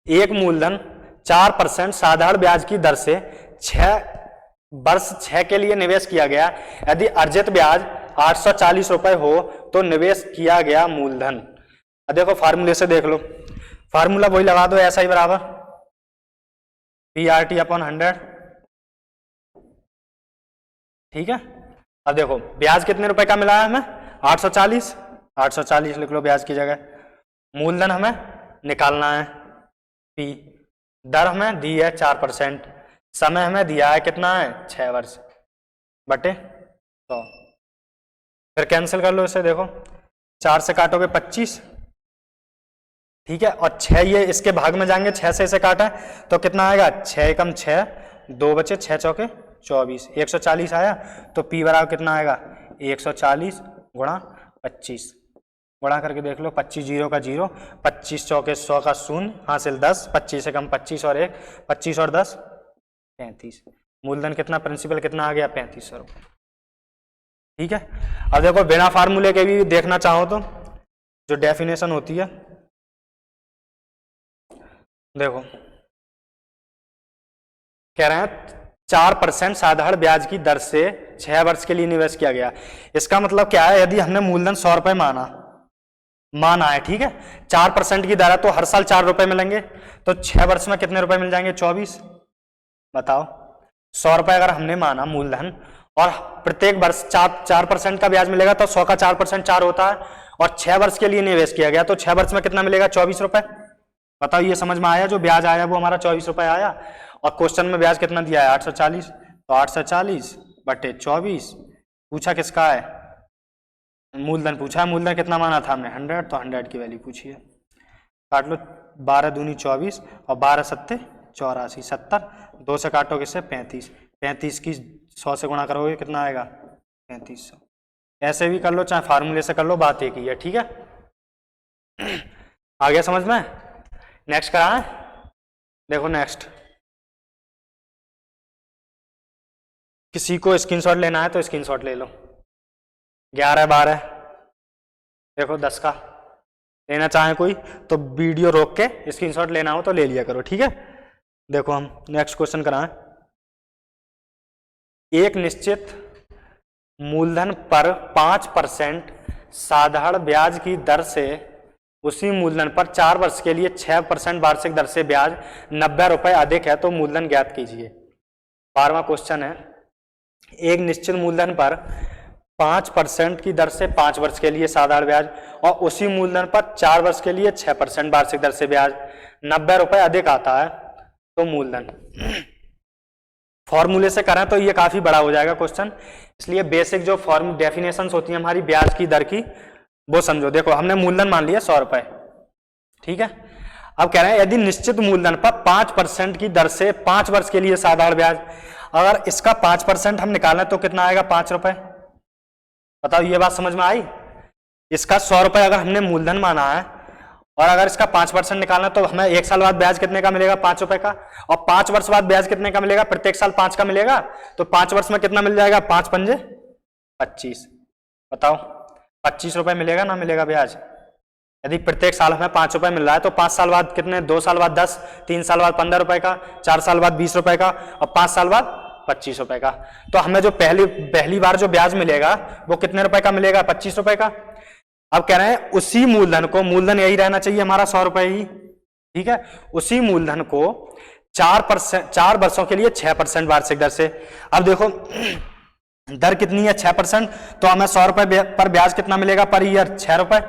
एक मूलधन 4% साधारण ब्याज की दर से 6 वर्ष 6 के लिए निवेश किया गया। यदि अर्जित ब्याज 840 रुपए हो तो निवेश किया गया मूलधन। अब देखो फार्मूले से देख लो, फार्मूला वही लगा दो, ऐसा ही बराबर PRT अपॉन 100, ठीक है। अब देखो ब्याज कितने रुपए का मिला है हमें, 840, 840 लिख लो ब्याज की जगह। मूलधन हमें निकालना है P, दर हमें दी है 4%, समय हमें दिया है कितना है 6 वर्ष बटे 100। फिर कैंसिल कर लो इसे, देखो 4 से काटोगे 25, ठीक है, और 6 ये इसके भाग में जाएंगे, 6 से इसे काटा है तो कितना आएगा, 6 एकम 6, 2 बचे 6 चौके 24, 140 आया। तो P बराबर कितना आएगा, 140 गुणा 25, गुणा करके देख लो, 25 जीरो का 0, 25 चौके 100 का 0, हासिल 10, 25 से कम 25 और 1, 25 और 10 35। मूलधन कितना, प्रिंसिपल कितना आ गया, 3500 रुपये, ठीक है। अब देखो बिना फार्मूले के भी देखना चाहो तो जो डेफिनेशन होती है, देखो कह रहे हैं 4% साधारण ब्याज की दर से 6 वर्ष के लिए निवेश किया गया। इसका मतलब क्या है, यदि हमने मूलधन 100 रुपए माना है, ठीक है, 4% की दर है तो हर साल 4 रुपए मिलेंगे, तो 6 वर्ष में कितने रुपए मिल जाएंगे, 24। बताओ 100 रुपए अगर हमने माना मूलधन और प्रत्येक वर्ष 4% का ब्याज मिलेगा तो 100 का 4% 4 होता है, और 6 वर्ष के लिए निवेश किया गया तो 6 वर्ष में कितना मिलेगा, 24 रुपए। बताओ ये समझ में आया, जो ब्याज आया वो हमारा 24 रुपए आया, और क्वेश्चन में ब्याज कितना दिया है 840, तो 840 बटे 24, पूछा किसका है, मूलधन पूछा है। मूलधन कितना माना था हमने 100, तो 100 की वैल्यू पूछी है। काट लो, 12 दूनी 24 और 12 सत्ते 84, 70, 2 से काटोगे इससे 35, 35 की 100 से गुणा करोगे कितना आएगा, 3500। ऐसे भी कर लो चाहे फार्मूले से कर लो, बात एक ही है, ठीक है। आ गया समझ में। नेक्स्ट करा है, देखो नेक्स्ट, किसी को स्क्रीनशॉट लेना है तो स्क्रीनशॉट ले लो, 11 12, देखो 10 का लेना चाहे कोई तो वीडियो रोक के स्क्रीनशॉट लेना हो तो ले लिया करो, ठीक है। देखो हम नेक्स्ट क्वेश्चन कराएं, एक निश्चित मूलधन पर 5% साधारण ब्याज की दर से उसी मूलधन पर 4 वर्ष के लिए 6% वार्षिक दर से ब्याज 90 रुपए अधिक है तो मूलधन ज्ञात कीजिए। 12वां क्वेश्चन है, एक निश्चित मूलधन पर 5% की दर से 5 वर्ष के लिए साधारण ब्याज और उसी मूलधन पर 4 वर्ष के लिए 6% वार्षिक दर से ब्याज, 90 रुपए अधिक आता है तो मूलधन। फॉर्मूले से करें तो ये काफी बड़ा हो जाएगा क्वेश्चन, इसलिए बेसिक जो फॉर्म डेफिनेशंस होती है हमारी ब्याज की दर की वो समझो। देखो हमने मूलधन मान लिया 100 रुपए, ठीक है। अब कह रहे हैं यदि निश्चित मूलधन पर 5% की दर से 5 वर्ष के लिए साधारण ब्याज, अगर इसका 5% हम निकालें तो कितना आएगा? 5 रुपए। बताओ ये बात समझ में आई? इसका 100 रुपए अगर हमने मूलधन माना है और अगर इसका 5% निकालना तो हमें 1 साल बाद ब्याज कितने का मिलेगा? 5 रुपए का। और 5 वर्ष बाद ब्याज कितने का मिलेगा? प्रत्येक साल 5 का मिलेगा। तो 5 वर्ष में कितना मिल जाएगा? 5 पंजे 25। बताओ 25 रुपए मिलेगा ना मिलेगा ब्याज? यदि प्रत्येक साल हमें 5 रुपए मिल रहा है तो 5 साल बाद कितने? 2 साल बाद 10, 3 साल बाद 15 रुपए का, 4 साल बाद 20 रुपए का और 5 साल बाद 25 रुपए का। तो हमें जो पहली बार जो ब्याज मिलेगा वो कितने रुपए का मिलेगा? 25 रुपए का। अब कह रहे हैं उसी मूलधन को, मूलधन यही रहना चाहिए हमारा 100 रुपए ही, ठीक है। उसी मूलधन को 4 वर्षों के लिए 6% वार्षिक दर से। अब देखो दर कितनी है? 6%। तो हमें 100 रुपए पर ब्याज कितना मिलेगा पर ईयर? 6 रुपए।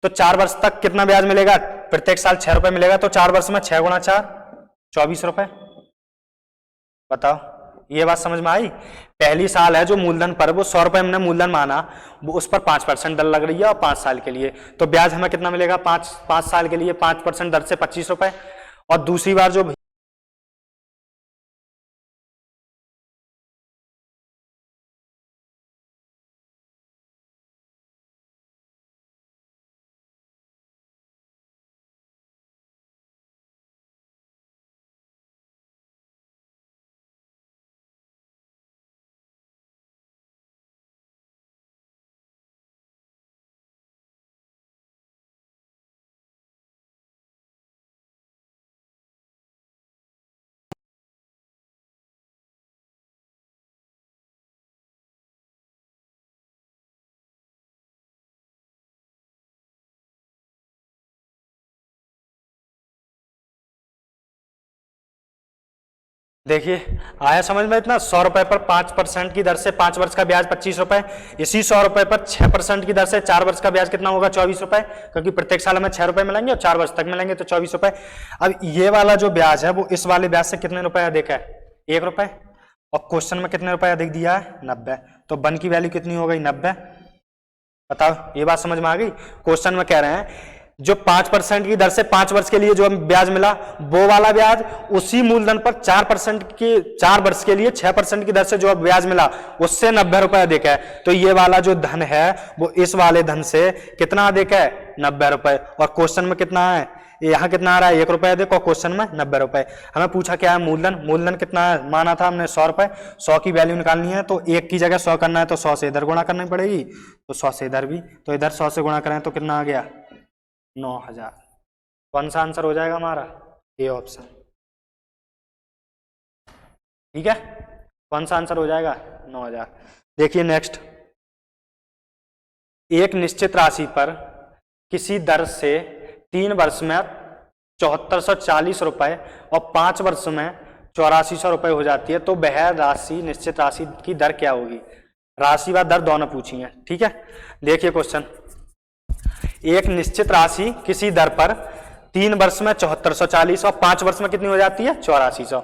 तो 4 वर्ष तक कितना ब्याज मिलेगा? प्रत्येक साल 6 रुपए मिलेगा। तो 4 वर्ष में 6 गुणा 4 24 रुपए। बताओ ये बात समझ में आई? पहली साल है जो मूलधन पर वो 100 रुपए हमने मूलधन माना, वो उस पर 5% दर लग रही है और 5 साल के लिए। तो ब्याज हमें कितना मिलेगा? 5 साल के लिए 5% दर से 25 रुपए। और दूसरी बार जो देखिए आया समझ में इतना? 100 रुपए पर 5% की दर से 5 वर्ष का ब्याज 25 रुपए। इसी 100 रुपए पर 6% की दर से 4 वर्ष का ब्याज कितना होगा? 24 रुपए, क्योंकि प्रत्येक साल हमें 6 रुपए मिलेंगे और 4 वर्ष तक मिलेंगे तो 24 रुपए। अब ये वाला जो ब्याज है वो इस वाले ब्याज से कितने रुपए अधिक है? 1 रुपए। और क्वेश्चन में कितने रुपए अधिक दिया है? 90। तो बन की वैल्यू कितनी हो गई? 90। बताओ ये बात समझ में आ गई? क्वेश्चन में कह रहे हैं जो 5% की दर से 5 वर्ष के लिए जो ब्याज मिला वो वाला ब्याज उसी मूलधन पर 4% की 4 वर्ष के लिए 6% की दर से जो ब्याज मिला उससे 90 रुपए अधिक है। तो ये वाला जो धन है वो इस वाले धन से कितना अधिक है? 90 रुपए। और क्वेश्चन में कितना है? यहाँ कितना आ रहा है? 1 रुपए अधिक और क्वेश्चन में 90 रुपए। हमें पूछा क्या है? मूलधन। मूलधन कितना है माना था हमने? 100 रुपए। 100 की वैल्यू निकालनी है तो 1 की जगह 100 करना है तो 100 से इधर गुणा करनी पड़ेगी, तो 100 से इधर भी, तो इधर 100 से गुणा करें तो कितना आ गया? 9000। कौन सा आंसर हो जाएगा हमारा? ए ऑप्शन, ठीक है। कौन सा आंसर हो जाएगा? 9000। देखिए नेक्स्ट, एक निश्चित राशि पर किसी दर से 3 वर्ष में 7440 रुपए और 5 वर्ष में 8400 रुपए हो जाती है, तो वह राशि, निश्चित राशि की दर क्या होगी? राशि व दर दोनों पूछी है, ठीक है। देखिए क्वेश्चन, एक निश्चित राशि किसी दर पर 3 वर्ष में 7440 और 5 वर्ष में कितनी हो जाती है? 8400।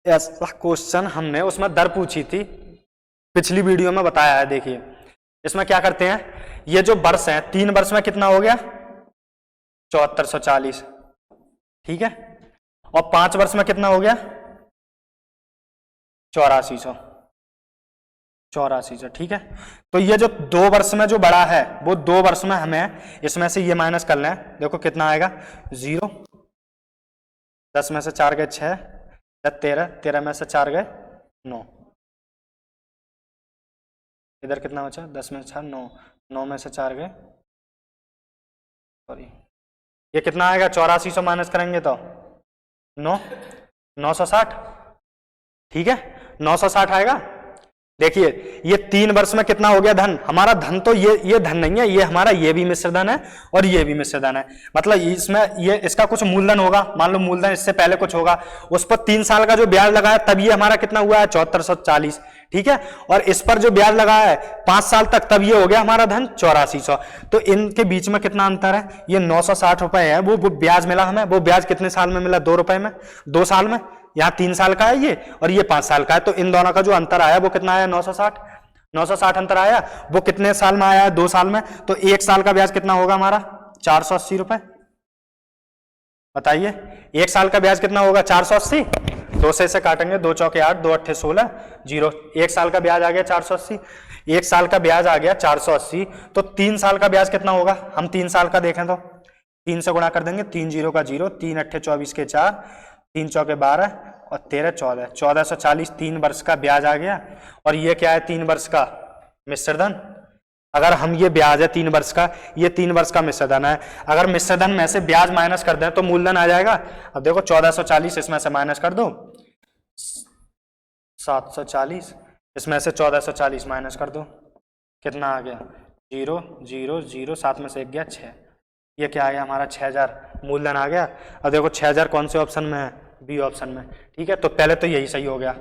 ऐसा क्वेश्चन हमने उसमें दर पूछी थी, पिछली वीडियो में बताया है। देखिए इसमें क्या करते हैं, ये जो वर्ष है 3 वर्ष में कितना हो गया? 7440, ठीक है। और 5 वर्ष में कितना हो गया? 8400, ठीक है। तो ये जो 2 वर्ष में जो बड़ा है वो 2 वर्ष में हमें इसमें से ये माइनस कर लें। देखो कितना आएगा? 0, 10 में से 4 गए 6, 13, 13 में से 4 गए 9, इधर कितना बचा? 10 में से 4 9, 9 में से 4 गए, सॉरी ये कितना आएगा? 8400 माइनस करेंगे तो 960, ठीक है। 960 आएगा। देखिए ये 3 वर्ष में कितना हो गया धन? हमारा धन तो ये धन नहीं है, ये हमारा ये भी मिश्र धन है और ये भी मिश्र धन है। मतलब इसमें ये इसका कुछ मूलधन होगा, मान लो मूलधन इससे पहले कुछ होगा, उस पर 3 साल का जो ब्याज लगा है तब ये हमारा कितना हुआ है? 7440, ठीक है। और इस पर जो ब्याज लगा है 5 साल तक, तब ये हो गया हमारा धन 8400। तो इनके बीच में कितना अंतर है, ये 960 रुपए है, वो ब्याज मिला हमें, वो ब्याज कितने साल में मिला, 2 रुपए में, 2 साल में। यहाँ 3 साल का है ये, और ये 5 साल का है, तो इन दोनों का जो अंतर आया वो कितना आया, 960 अंतर आया। वो कितने साल में आया है, 2 साल में। तो 1 साल का ब्याज कितना होगा हमारा, 480 रुपए। बताइए 1 साल का ब्याज कितना होगा, 480। 2 से काटेंगे, 2 चौके 8, 2 अट्ठे 16, 0। 1 साल का ब्याज आ गया 480, 1 साल का ब्याज आ गया 480। तो 3 साल का ब्याज कितना होगा, हम 3 साल का देखें तो 3 से गुणा कर देंगे, 3 0 का 0, 3 अट्ठे 24 के 4, 3 चौके 12 और 13 14, 1440 3 वर्ष का ब्याज आ गया। और ये क्या है, 3 वर्ष का मिश्र धन। अगर हम, ये ब्याज है 3 वर्ष का, ये 3 वर्ष का मिश्र धन है। अगर मिश्र धन में से ब्याज माइनस कर दें तो मूलधन आ जाएगा। अब देखो 1440 इसमें से माइनस कर दो, 740, इसमें से 1440 माइनस कर दो, कितना आ गया, 0 0 0, 7 में से 1 गया 6। ये क्या आ गया हमारा, 6000 मूलधन आ गया। अब देखो 6000 कौन से ऑप्शन में है, बी ऑप्शन में। ठीक है, तो पहले तो यही सही हो गया।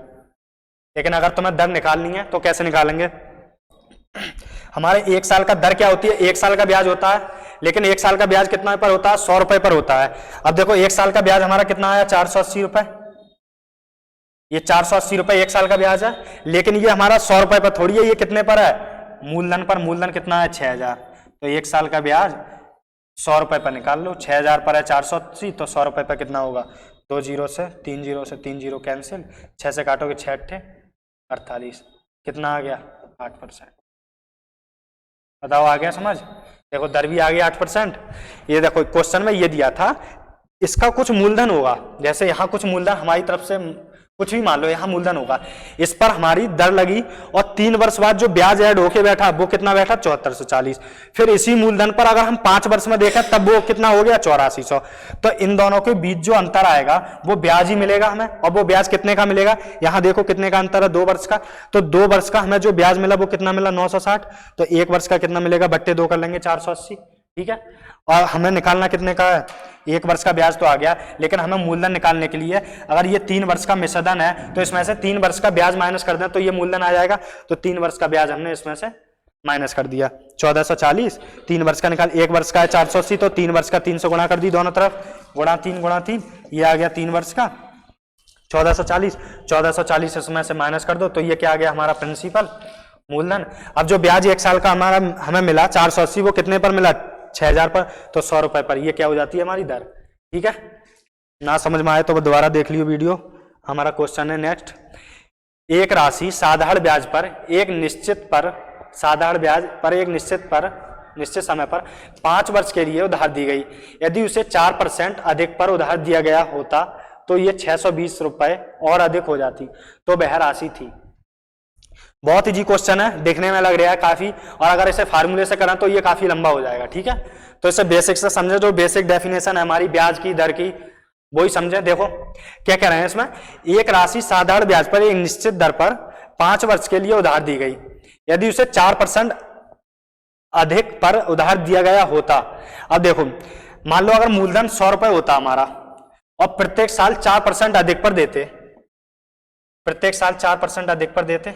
लेकिन अगर तुम्हें दर निकालनी है तो कैसे निकालेंगे, हमारे 1 साल का दर क्या होती है, 1 साल का ब्याज होता है, लेकिन 1 साल का ब्याज कितना पर होता है, 100 रुपए पर होता है। अब देखो 1 साल का ब्याज हमारा कितना आया, 480 रुपए। ये 480 रुपए 1 साल का ब्याज है, लेकिन ये हमारा 100 रुपए पर थोड़ी है, ये कितने पर है, मूलधन पर। मूलधन कितना है, 6000। तो 1 साल का ब्याज 100 रुपए पर निकाल लो, 6000 पर है 480, तो 100 रुपए पर कितना होगा, 2 0 से 3 0 से 3 0 कैंसिल, 6 से काटोगे 6 अट्ठे 48, कितना आ गया, 8%। बताओ आ गया समझ। देखो दर भी आ गया 8%। ये देखो क्वेश्चन में ये दिया था, इसका कुछ मूलधन होगा, जैसे यहाँ कुछ मूलधन हमारी तरफ से कुछ भी मान लो, यहाँ मूलधन होगा, इस पर हमारी दर लगी, और 3 वर्ष बाद जो ब्याज ऐड होके बैठा वो कितना बैठा, 7440। फिर इसी मूलधन पर अगर हम 5 वर्ष में देखें तब वो कितना हो गया, 8400। तो इन दोनों के बीच जो अंतर आएगा वो ब्याज ही मिलेगा हमें, और वो ब्याज कितने का मिलेगा, यहाँ देखो कितने का अंतर है, 2 वर्ष का। तो 2 वर्ष का हमें जो ब्याज मिला वो कितना मिला, 960। तो 1 वर्ष का कितना मिलेगा, बट्टे 2 कर लेंगे, 480। ठीक है, और हमें निकालना कितने का है, 1 वर्ष का ब्याज तो आ गया, लेकिन हमें मूलधन निकालने के लिए अगर ये 3 वर्ष का मिश्र धन है तो इसमें से 3 वर्ष का ब्याज माइनस कर दें तो ये मूलधन आ जाएगा। तो 3 वर्ष का ब्याज हमने इसमें से माइनस कर दिया, 1440। 3 वर्ष का निकाल, 1 वर्ष का है 480, तो 3 वर्ष का 3 से गुणा कर दी दोनों तरफ, गुणा 3, ये आ गया 3 वर्ष का 1440। 1440 इसमें से माइनस कर दो, तो ये क्या आ गया हमारा, प्रिंसिपल मूलधन। अब जो ब्याज 1 साल का हमारा हमें मिला 480, वो कितने पर मिला, 6000 पर, तो 100 रुपए पर। ये क्या हो जाती है हमारी दर। ठीक है, ना समझ में आए तो दोबारा देख लियो वीडियो। हमारा क्वेश्चन है नेक्स्ट, एक राशि साधारण ब्याज पर एक निश्चित समय पर 5 वर्ष के लिए उधार दी गई। यदि उसे 4% अधिक पर उधार दिया गया होता तो ये 620 रुपए और अधिक हो जाती, तो वह राशि थी। बहुत इजी क्वेश्चन है, देखने में लग रहा है काफी, और अगर इसे फार्मूले से करें तो ये काफी लंबा हो जाएगा। ठीक है, तो इसे बेसिक से समझे, जो बेसिक डेफिनेशन है हमारी ब्याज की, दर की, वही समझे। देखो क्या कह रहे हैं इसमें, एक राशि साधारण ब्याज पर एक निश्चित दर पर 5 वर्ष के लिए उधार दी गई, यदि उसे 4% अधिक पर उधार दिया गया होता। अब देखो मान लो अगर मूलधन 100 रुपए होता हमारा, और प्रत्येक साल 4% अधिक पर देते,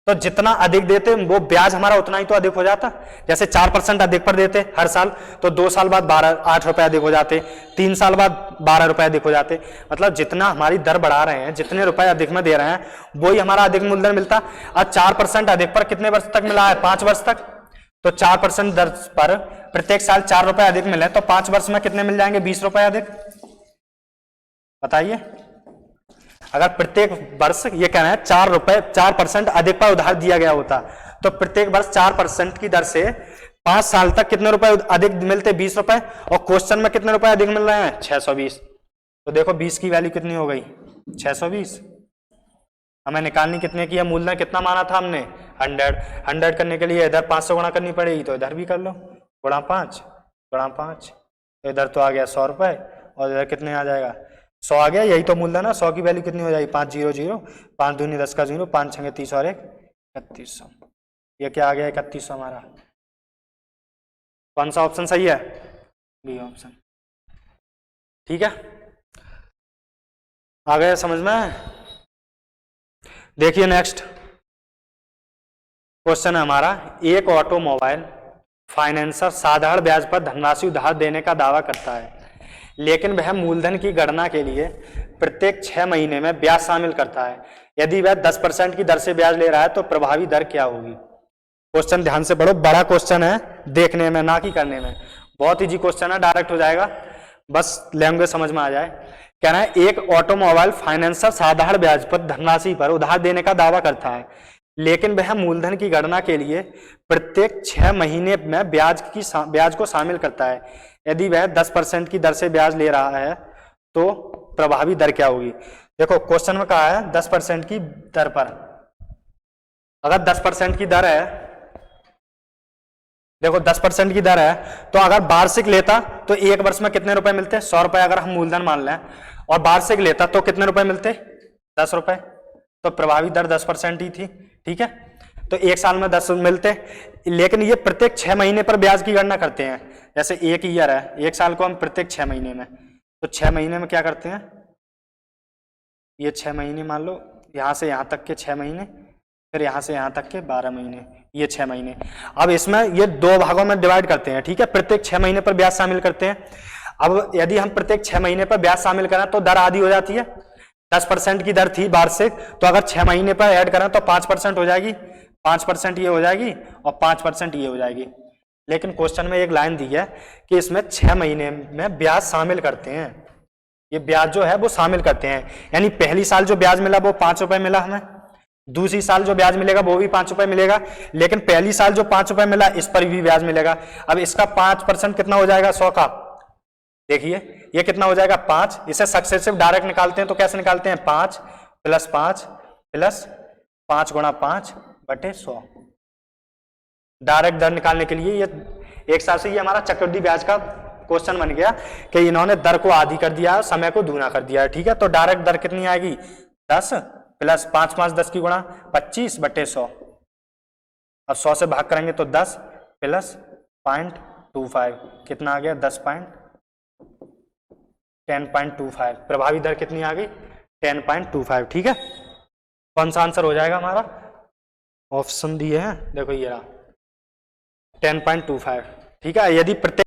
तो जितना अधिक देते वो ब्याज हमारा उतना ही तो अधिक हो जाता। जैसे 4% अधिक पर देते हर साल, तो 2 साल बाद 8 रुपए अधिक हो जाते, 3 साल बाद 12 रुपए अधिक हो जाते। मतलब जितना हमारी दर बढ़ा रहे हैं, जितने रुपए अधिक में दे रहे हैं, वही हमारा अधिक मूलधन मिलता। अब 4% अधिक पर कितने वर्ष तक मिला है, 5 वर्ष तक। तो 4% दर पर प्रत्येक साल 4 रुपए अधिक मिले, तो 5 वर्ष में कितने मिल जाएंगे, 20 रुपए अधिक। बताइए, अगर प्रत्येक वर्ष ये कहना है 4% अधिक पर उधार दिया गया होता, तो प्रत्येक वर्ष 4% की दर से 5 साल तक कितने रुपए अधिक मिलते, 20 रुपए। और क्वेश्चन में कितने रुपए अधिक मिल रहे हैं, 620। तो देखो 20 की वैल्यू कितनी हो गई, 620। हमें निकालनी कितने की है, मूलधन कितना माना था हमने, 100 करने के लिए इधर 5 से गुणा करनी पड़ेगी, तो इधर भी कर लो, गुणा 5, तो इधर तो आ गया 100 रुपए, और इधर कितने आ जाएगा, 100 आ गया। यही तो मूलधन है। 100 की वैल्यू कितनी हो जाएगी, 500, 5 दूनी 10 का 0, 5 छंगे 30 और 1 3100। ये क्या आ गया, 3100 हमारा। कौन सा ऑप्शन सही है, बी ऑप्शन। ठीक है, आ गया समझ में। देखिए नेक्स्ट, क्वेश्चन है हमारा, एक ऑटोमोबाइल फाइनेंसर साधारण ब्याज पर धनराशि उधार देने का दावा करता है, लेकिन वह मूलधन की गणना के लिए प्रत्येक 6 महीने में ब्याज शामिल करता है। यदि वह 10% की दर से ब्याज ले रहा है तो प्रभावी दर क्या होगी। क्वेश्चन ध्यान से पढ़ो, बड़ा क्वेश्चन है देखने में ना कि करने में। बहुत इजी क्वेश्चन है, डायरेक्ट हो जाएगा, बस लैंग्वेज समझ में आ जाए। कह रहा है एक ऑटोमोबाइल फाइनेंसर साधारण ब्याज पर धनराशि पर उधार देने का दावा करता है, लेकिन वह मूलधन की गणना के लिए प्रत्येक 6 महीने में ब्याज को शामिल करता है। यदि वह 10% की दर से ब्याज ले रहा है तो प्रभावी दर क्या होगी। देखो क्वेश्चन में कहा है 10% की दर पर, अगर 10% की दर है, देखो 10% की दर है तो अगर वार्षिक लेता तो एक वर्ष में कितने रुपए मिलते, 100 रुपए अगर हम मूलधन मान लें, और वार्षिक लेता तो कितने रुपए मिलते, 10 रुपए, तो प्रभावी दर 10% ही थी। ठीक है, तो एक साल में 10 मिलते, लेकिन ये प्रत्येक 6 महीने पर ब्याज की गणना करते हैं। जैसे एक ईयर है, एक साल को हम प्रत्येक 6 महीने में, तो 6 महीने में क्या करते हैं, ये 6 महीने मान लो, यहां से यहां तक के 6 महीने, फिर यहां से यहां तक के 12 महीने, ये 6 महीने। अब इसमें ये 2 भागों में डिवाइड करते हैं। ठीक है, प्रत्येक 6 महीने पर ब्याज शामिल करते हैं। अब यदि हम प्रत्येक 6 महीने पर ब्याज शामिल करें तो दर आधी हो जाती है। 10% की दर थी वार्षिक, तो अगर 6 महीने पर ऐड करें तो 5% हो जाएगी, 5% ये हो जाएगी और 5% ये हो जाएगी। लेकिन क्वेश्चन में एक लाइन दी है कि इसमें 6 महीने में ब्याज शामिल करते हैं, ये ब्याज जो है वो शामिल करते हैं। यानी पहली साल जो ब्याज मिला वो 5 रुपए मिला हमें, दूसरी साल जो ब्याज मिलेगा वो भी 5 रुपए मिलेगा, लेकिन पहली साल जो 5 रुपए मिला इस पर भी ब्याज मिलेगा। अब इसका 5% कितना हो जाएगा 100 का, देखिए ये कितना हो जाएगा 5। इसे सक्सेसिव डायरेक्ट निकालते हैं तो कैसे निकालते हैं, 5 + 5 + 5 × 5/100। डायरेक्ट दर निकालने के लिए ये एक साल से ये हमारा चक्रवृद्धि ब्याज का क्वेश्चन बन गया कि इन्होंने दर को आधी कर दिया, समय को दूना कर दिया है। ठीक है, तो डायरेक्ट दर कितनी आएगी, 10 + 5 × 5 10 की गुणा 25/100। अब 100 से भाग करेंगे तो 10 + 0.25 कितना आ गया, 10.25। प्रभावी दर कितनी आ गई, 10.25। ठीक है, कौन सा आंसर हो जाएगा हमारा, ऑप्शन दिए हैं देखो ये रहा 10.25। ठीक है, यदि प्रत्येक